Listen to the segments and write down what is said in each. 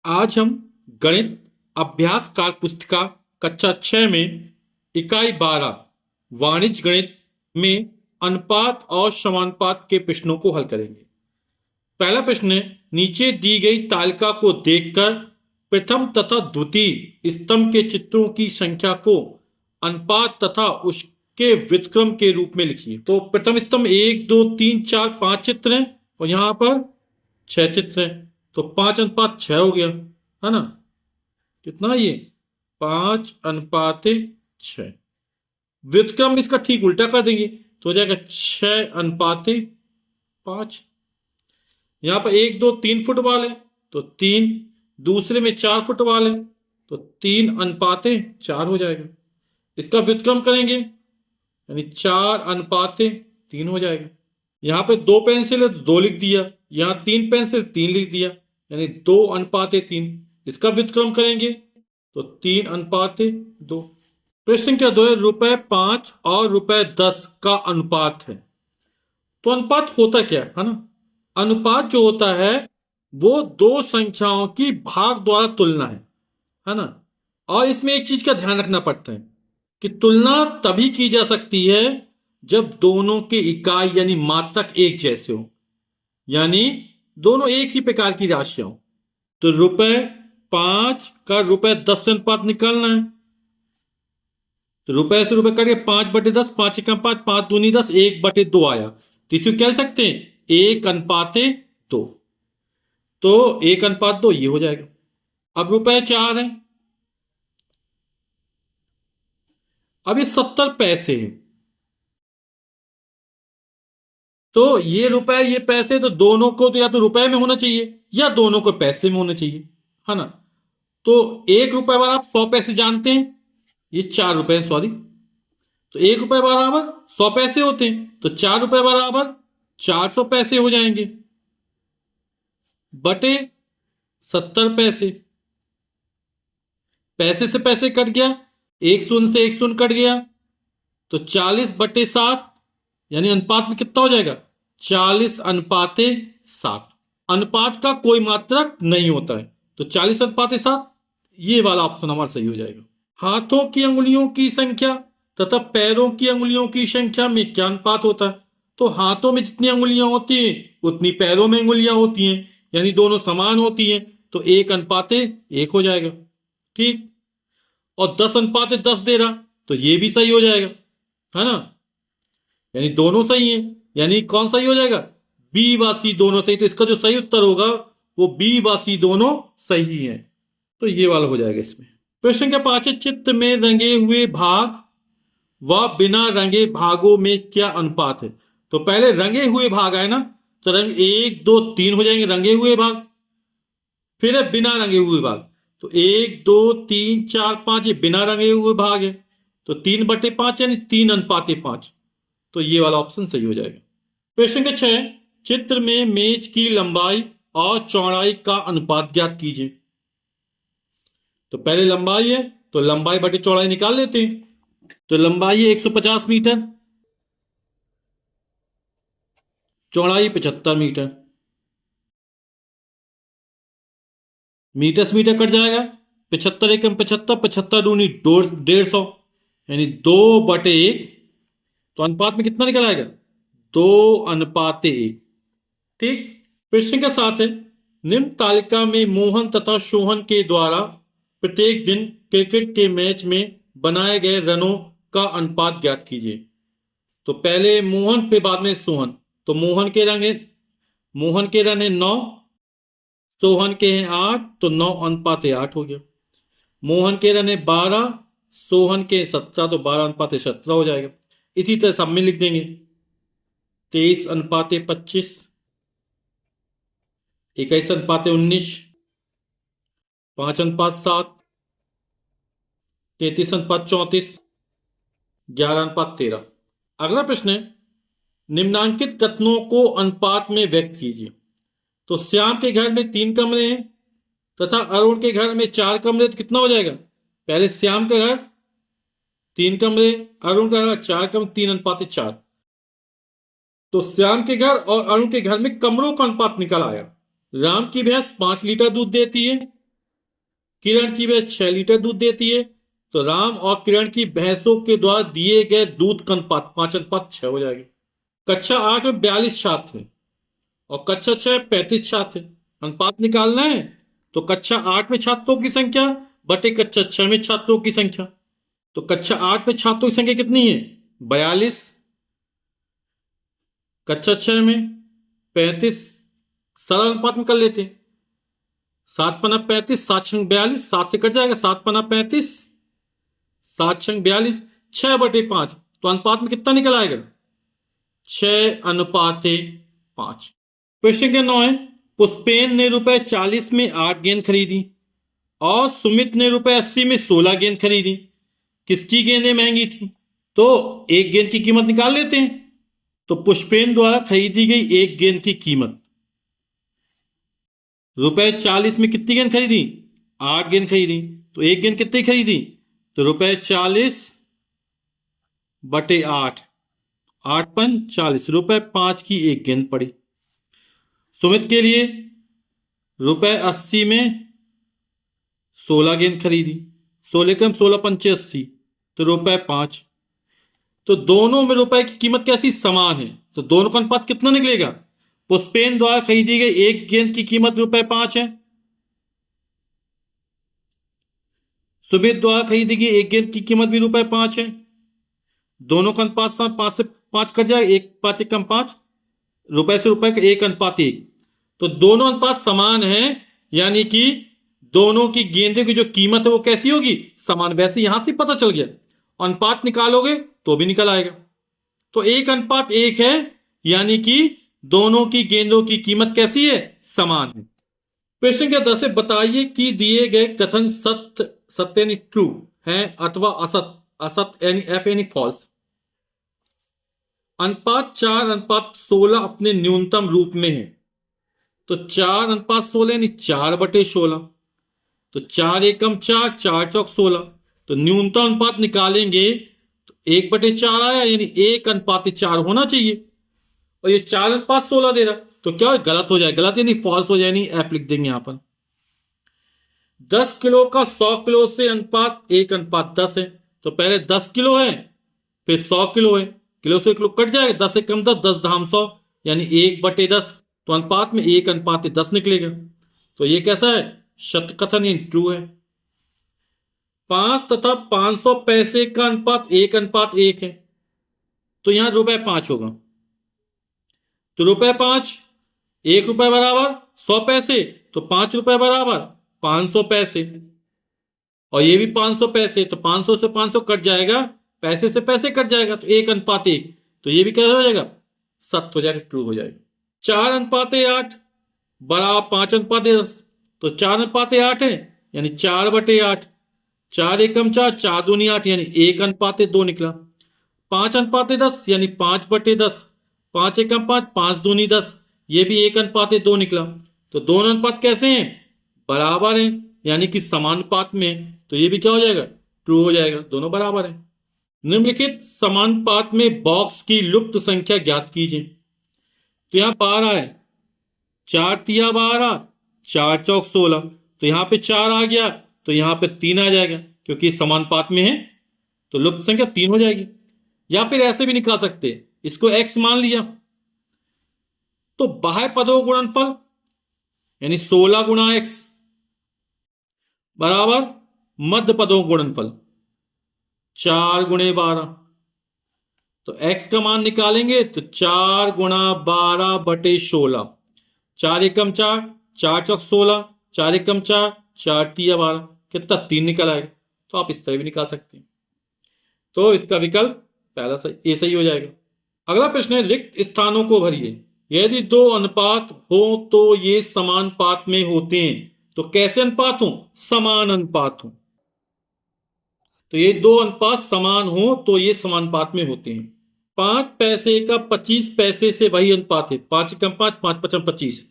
आज हम गणित अभ्यास कार्य पुस्तिका कक्षा 6 में इकाई 12 वाणिज्य गणित में अनुपात और समानुपात के प्रश्नों को हल करेंगे। पहला प्रश्न है, नीचे दी गई तालिका को देखकर प्रथम तथा द्वितीय स्तंभ के चित्रों की संख्या को अनुपात तथा उसके व्युत्क्रम के रूप में लिखिए। तो प्रथम स्तंभ 1 2 3 4 5 चित्र हैं और यहां पर 6 चित्र हैं, तो 5:6 हो गया, है ना। कितना ये 5:6। व्युत्क्रम इसका ठीक उल्टा कर देंगे तो हो जाएगा 6:5। यहां पर 1 2 3 फुटबॉल है तो 3, दूसरे में 4 फुटबॉल है तो 3:4 हो जाएगा। इसका व्युत्क्रम करेंगे यानी 4:3 हो जाएगा। यहां पे 2 पेंसिल है तो 2 लिख दिया, यहां 3 पेंसिल 3 लिख दिया यानी 2:3। इसका व्युत्क्रम करेंगे तो 3:2। प्रश्न क्या दो है, ₹5 और ₹10 का अनुपात है। तो अनुपात होता क्या है ना। अनुपात जो होता है वो दो संख्याओं की भाग द्वारा तुलना है ना। और इसमें एक चीज का ध्यान रखना पड़ता है कि तुलना तभी की जा सकती है जब दोनों के इकाई यानी मात्रक एक जैसे हो, यानी दोनों एक ही प्रकार की राशियां हो। तो ₹5 का ₹10 से अनुपात निकालना है तो रुपए से रुपए करिए 5/10, 5 × 5, 5 दूनी 10, 1/2 आया। तो इसे क्या लिख सकते हैं 1:2। तो 1:2 ये हो जाएगा। अब ₹4 है, अब ये 70 पैसे हैं तो ये रुपए ये पैसे, तो दोनों को तो या तो रुपए में होना चाहिए या दोनों को पैसे में होना चाहिए, है ना। तो ₹1 आप 100 पैसे जानते हैं, ये ₹4 सॉरी। तो ₹1 बराबर 100 पैसे होते हैं तो ₹4 बराबर 400 पैसे हो जाएंगे बटे 70 पैसे। पैसे से पैसे कट गया, एक शून्य से एक शून्य कट गया तो 40/7 यानी अनुपात में कितना हो जाएगा 40:7। अनुपात का कोई मात्रक नहीं होता है तो 40:7 ये वाला ऑप्शन हमारा सही हो जाएगा। हाथों की अंगुलियों की संख्या तथा पैरों की अंगुलियों की संख्या में क्या अनुपात होता है। तो हाथों में जितनी अंगुलियां होती हैं उतनी पैरों में अंगुलियां होती हैं, यानी दोनों समान होती हैं तो 1:1 हो जाएगा। ठीक, और 10:10 दे रहा तो ये भी सही हो जाएगा, है ना। यानी दोनों सही है, यानी कौन सही हो जाएगा बी व सी दोनों सही। तो इसका जो सही उत्तर होगा वो बी व सी दोनों सही है, तो ये वाला हो जाएगा इसमें। प्रश्न के 5 चित्र में रंगे हुए भाग व बिना रंगे भागों में क्या अनुपात है। तो पहले रंगे हुए भाग आए ना, तो रंग 1 2 3 हो जाएंगे रंगे हुए भाग, फिर है बिना रंगे हुए भाग। तो 1 2 3 4 5 ये बिना रंगे हुए भाग है तो 3/5 यानी 3:5। तो ये वाला ऑप्शन सही हो जाएगा। प्रश्न का 6, चित्र में मेज की लंबाई और चौड़ाई का अनुपात ज्ञात कीजिए। तो पहले लंबाई है तो लंबाई बटे चौड़ाई निकाल लेते हैं। तो लंबाई है 150 मीटर, चौड़ाई 75 मीटर। मीटर से मीटर कट जाएगा, 75 एकम 75, 75 दूनी 150 यानी 2/1। तो अनुपात में कितना निकल आएगा 2:1। ठीक। प्रश्न के साथ है, निम्न तालिका में मोहन तथा सोहन के द्वारा प्रत्येक दिन क्रिकेट के मैच में बनाए गए रनों का अनुपात ज्ञात कीजिए। तो पहले मोहन पे बाद में सोहन। तो मोहन के रन है 9, सोहन के हैं 8 तो 9:8 हो गया। मोहन के रन है 12, सोहन के 17 तो 12:17 हो जाएगा। इसी तरह सब में लिख देंगे 23:25, 21:19, 5:7, 33:34, 11:13। अगला प्रश्न है, निम्नांकित कथनों को अनुपात में व्यक्त कीजिए। तो श्याम के घर में 3 कमरे हैं तथा अरुण के घर में 4 कमरे, तो कितना हो जाएगा पहले श्याम का घर 3 कमरे, अरुण का घर 4 कमरे, 3:4। तो श्याम के घर और अरुण के घर में कमरों का अनुपात निकल आया। राम की भैंस 5 लीटर दूध देती है किरण की भैंस 6 लीटर दूध देती है, तो राम और किरण की भैंसों के द्वारा दिए गए दूध का अनुपात 5:6 हो जाएगा। कक्षा 8 में 42 छात्र हैं और कक्षा 6 में 35 छात्र हैं। अनुपात निकालना है तो कक्षा 8 में छात्रों की संख्या बटे कक्षा 6 में छात्रों की संख्या। तो कक्षा 8 में छात्रों की संख्या कितनी है? 42। कक्षा 6 में 35। सरल अनुपात में कर लेते हैं। 7×5 = 35, 7×42, 7 से कट जाएगा, 7×35, 7×42, 6/5। तो अनुपात में कितना निकल आएगा? 6:5। क्वेश्चन के 9 है, पुष्पेन ने ₹40 में 8 गेंद खरीदी और सुमित ने ₹80 में 16 गेंद खरीदी। किसकी गेंदें महंगी थी? तो एक गेंद की कीमत निकाल लेते हैं। तो पुष्पेन द्वारा खरीदी गई एक गेंद की कीमत, ₹40 में कितनी गेंद खरीदी? 8 गेंद खरीदी। तो एक गेंद कितनी खरीदी? तो ₹40/8, 8×5 = 40, ₹5 की एक गेंद पड़ी। सुमित के लिए ₹80 में 16 गेंद खरीदी, 16 कम 16×5 = 80, तो ₹5। तो दोनों में रुपए की कीमत कैसी? समान है। तो दोनों का अनुपात कितना निकलेगा? पुष्पेन द्वारा खरीदी गई एक गेंद की कीमत ₹5 है, सुमित द्वारा खरीदी गई एक गेंद की कीमत भी ₹5 है। दोनों का अनुपात 5 से 5 कट जाएगा, 1 5 = 5, रुपए से रुपए का 1:1। तो दोनों अनुपात समान है, यानी कि दोनों की गेंदों की जो कीमत है वो कैसी होगी? समान। वैसे यहां से पता चल गया, अनुपात निकालोगे तो भी निकल आएगा। तो 1:1 है, यानी कि दोनों की गेंदों की कीमत कैसी है? समान है। क्वेश्चन के 10 है, बताइए कि दिए गए कथन सत्य यानी ट्रू है अथवा असत यानी एफ यानी फॉल्स। अनुपात 4:16 अपने न्यूनतम रूप में है। तो 4:16 यानी 4/16। तो 4 एकम 4, 4 चौक 16। तो न्यूनतम अनुपात निकालेंगे तो 1/4 आया, यानी 1:4 होना चाहिए। और ये 4:16 दे रहा, तो क्या गलत हो जाए? गलत यानी फॉल्स हो जाए, नहीं एफ लिख देंगे यहां पर। 10 किलो का 100 किलो से अनुपात 1:10 है। तो पहले 10 किलो है, फिर 100 किलो है। किलो से किलो कट जाएगा, 10 से कम 10, 10×100 यानी 1/10। तो अनुपात में 1:10 निकलेगा। तो ये कैसा है? सत्य कथन यानी ट्रू है। 5 तथा 500 पैसे का अनुपात 1:1 है। तो यहां ₹5 होगा। तो ₹5, ₹1 बराबर 100 पैसे, तो ₹5 बराबर 500 पैसे। और ये भी 500 पैसे, तो 500 से 500 कट जाएगा, पैसे से पैसे कट जाएगा, तो 1:1। तो ये भी क्या हो जाएगा? सत्य हो जाएगा, ट्रू हो जाएगा। 4:8 बराबर 5:10। तो 4:8 है, यानी 4/8। 4 एकम 4, 4 दूनी 8, यानी 1:2 निकला। 5:10 यानी 5/10। 5 एकम 5, 5 दूनी 10, ये भी 1:2 निकला। तो दोनों अनुपात कैसे हैं? बराबर हैं, यानी कि समानुपात में। तो ये भी क्या हो जाएगा? ट्रू हो जाएगा, दोनों बराबर है। निम्नलिखित समानुपात में बॉक्स की लुप्त संख्या ज्ञात कीजिए। तो यहां 12 है, 4 तिया 12, 4 चौक 16। तो यहां पे 4 आ गया, तो यहां पे 3 आ जाएगा, क्योंकि समानुपात में है, तो लुप्त संख्या 3 हो जाएगी। या फिर ऐसे भी निकाल सकते हैं, इसको x मान लिया, तो बाह्य पदों गुणनफल यानी 16 × x बराबर मध्य पदों गुणनफल 4 × 12। तो x का मान निकालेंगे तो 4 × 12/16। 4 एकम 4, 4 चौक 16, 4 एकम 4, 4 तिया 12, कितना? 3 निकल आएगा। तो आप इस तरह भी निकाल सकते हैं। तो इसका विकल्प पहला सही, ये सही हो जाएगा। अगला प्रश्न है, रिक्त स्थानों को भरिए। यदि 2 अनुपात हो तो ये समानुपात में होते हैं। तो कैसे अनुपात हो? समान अनुपात हो। तो ये 2 अनुपात समान हो तो ये समानुपात में होते हैं। 5 पैसे का 25 पैसे से वही अनुपात है। 5 एकम 5, 5 पचम 25,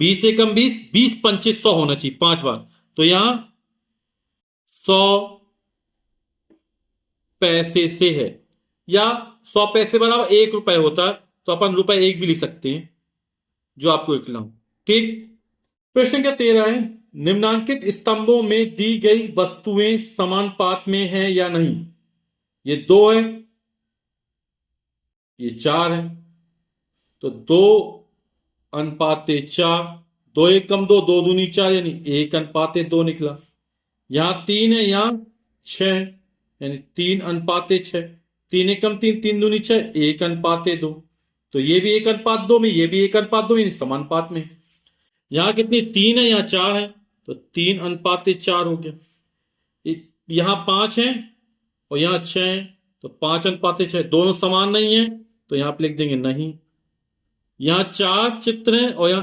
20 एकम 20, 20×5 100 होना चाहिए 5 बार। तो यहां 100 पैसे से है, या 100 पैसे बराबर ₹1 होता है, तो अपन ₹1 भी लिख सकते हैं, जो आपको लिखना हो। ठीक। प्रश्न क्या 13 है, निम्नांकित स्तंभों में दी गई वस्तुएं समानुपात में है या नहीं। ये 2 है, ये 4 है, तो 2:4, 2 1 कम 2, 2 दूनी 4 यानी 1:2 निकला। यहां 3 है, यहां 6 है यानी 3:6, 3 1 कम 3, 3 दूनी 6, 1:2। तो ये भी 1:2 में, ये भी 1:2 यानी समानुपात में। यहां कितनी 3 है, यहां 4 है, तो 3:4 हो गया। यहां 5 है और यहां 6 है, तो 5:6। दोनों समान नहीं है तो यहां पे लिख देंगे नहीं। यहां 4 चित्र हैं और यहां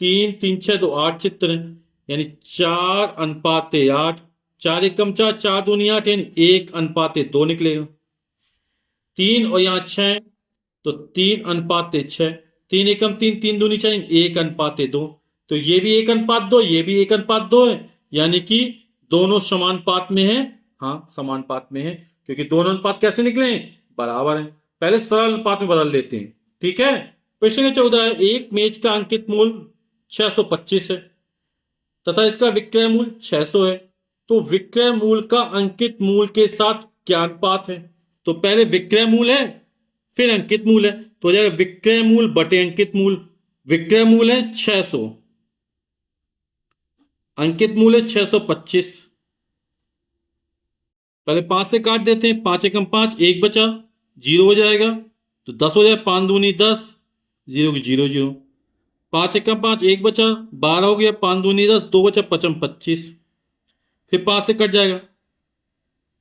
3 3 6 तो 8 चित्र हैं यानी 4:8। 4 1 कम 4, 4 दूनी 8 यानी 1:2 निकलेगा। 3 और यहां 6 तो 3:6, 3 1 कम 3, 3 दूनी 4 1:2। तो ये भी 1:2, ये भी 1:2 है यानी कि दोनों समानुपात में है। हाँ समानुपात में है, क्योंकि दोनों अनुपात कैसे निकले, बराबर है। पहले सरल अनुपात में बदल लेते हैं, ठीक है। प्रश्न 14 है, एक मेज का अंकित मूल्य 625 है तथा इसका विक्रय मूल्य 600 है, तो विक्रय मूल्य का अंकित मूल्य के साथ क्या अनुपात है। तो पहले विक्रय मूल्य है फिर अंकित मूल्य है, तो हो जाएगा विक्रय मूल्य बटे अंकित मूल्य। विक्रय मूल्य है 600, अंकित मूल्य 625। पहले 5 से काट देते हैं, 5 एकम 5, 1 बचा, 0 हो जाएगा, तो 10 हो जाए, 5 दूनी 10, 0 की 0 0। 5 एकम 5, 1 बचा, 12 हो गया, 5 दूनी 10, 2 बचा, 5 25। फिर 5 से कट जाएगा,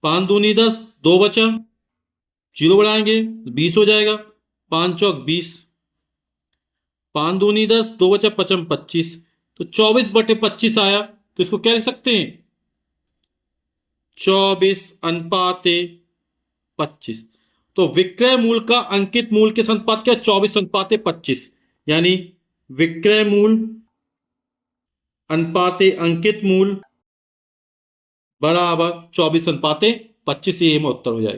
5 दूनी 10, 2 बचा, 0 बढ़ाएंगे 20 हो जाएगा, 5 चौक 20, 5 दूनी 10, 2 बचा, 5 25। तो 24/25 आया, तो इसको क्या लिख सकते हैं, 24:25। तो विक्रय मूल्य का अंकित मूल्य के अनुपात क्या, 24:25, यानी विक्रय मूल्य अनुपात अंकित मूल्य बराबर 24:25। ये में उत्तर हो जाएगा।